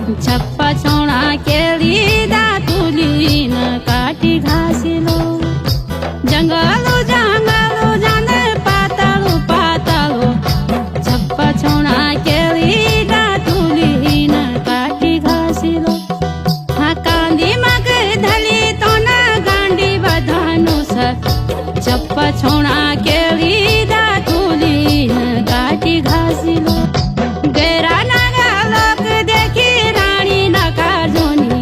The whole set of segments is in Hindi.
छप्पा छोड़ा केली दातुली न काटी घासिलो जंगलो जंगलो जाने पातालो पातालो छप्पा छोड़ा केली दातुली न काटी घासिलो हा कांदी मग धली तो न गांडी बधानु स छप्पा छोड़ा केली दातुली न काटी घासिलो गेरा नागा लोक देखी रानी नका जोनी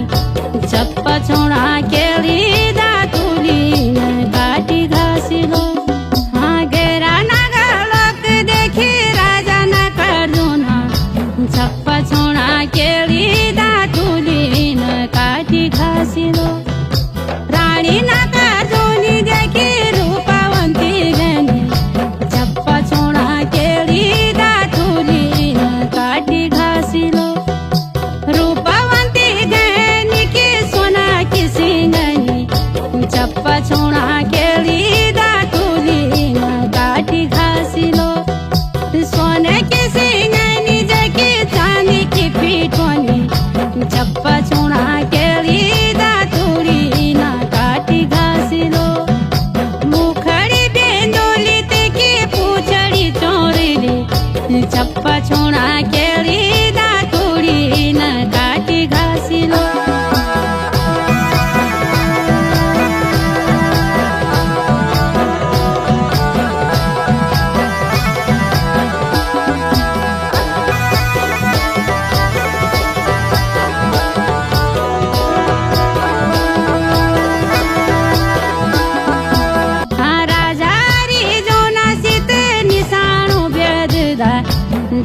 छप्पा छोड़ा केली दातुली न काटी घासिलो हाँ गेरा नागा लोक देखी राजा नका जोना छप्पा छोड़ा केली दातुली न काटी घासिलो रानी नका जोनी देखी रूपवंती गणी छप्पा छोड़ा केली दातुली न काटी घासिलो रूपवंती गणी की सोना की सिंगनी छप्पा छोड़ा केली दातुली न काटी घासिलो सोने की सिंगनी जकी चांदी की पीठोनी छप्पा छोड़ा केली दातुली न काटी घासिलो मुखड़ी बेंदोली की पूछड़ी चोरली छप्पा छोड़ा केली दातुली न काटी घासिलो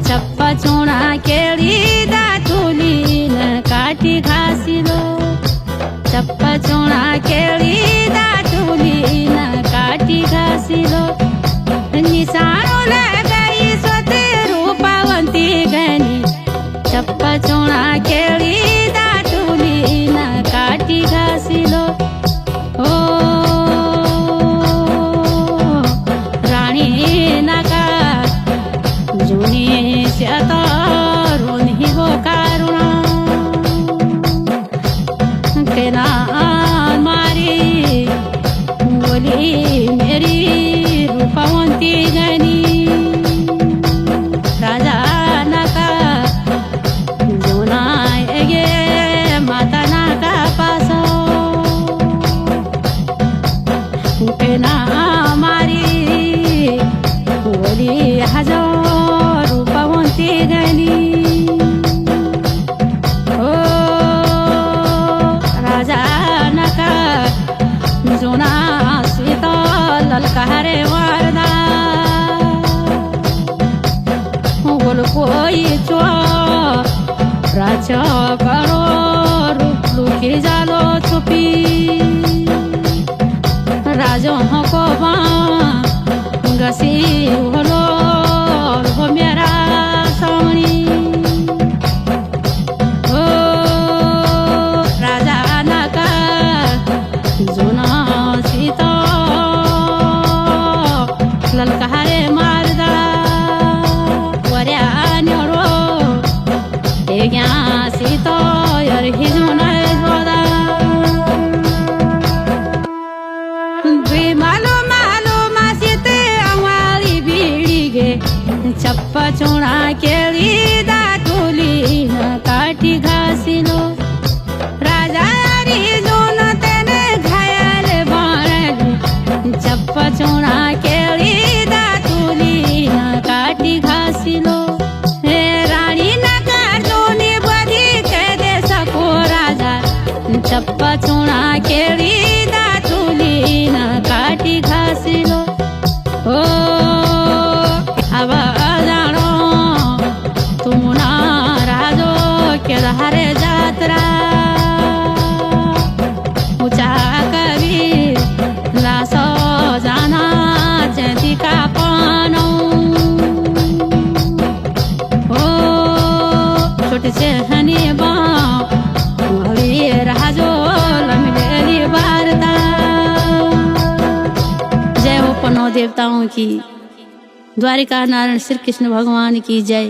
छप्पा छोड़ा केली दातुली न काटी घासिलो छप्पा छोड़ा केली दातुली न काटी घासिलो निशानो लगाई सोते रूपवंती गणी छप्पा छोड़ा केली दातुली न काटी घासिलो ओ राणी नका जुनी शतारून ही वो कारुणा केना मारी बोली मेरी रूपवंती गणी राजा नका जोना गे माता नका पासो केना मारी बोली हजार रूपवंती गणी ओ राजा नका जोना सीता ललकारे वारदा बोल कोई चो राजा करो रूप लुकी जालो छुपी राजो को गसी होलो हो मेरा सामनी ओ राजा नका जोना सीता ललकारे मारदा वऱ्या न्योरो एग्या सीता यार ही जोना जोदा मालो मालो मासीते अवाली बीड़ी गे छप्पा छोड़ा केली दातुली न काटी घासिलो राजा री जोन तेने घायल बाणली छप्पा छोड़ा केली दातुली न काटी घासिलो हे रानी नका जोनी बधी कह दे सको राजा छप्पा छोड़ा केली दातुली न काटी घासिलो ओ अब जानो तुम ना राजो के धारे जात्रा ऊंचा कभी लासो जाना चैती का पानो ओ छोटे से हनी बाँ राजो लमिलेली वारदा जय हो पन्नो देवताओं की, द्वारिका नारायण श्री कृष्ण भगवान की जय।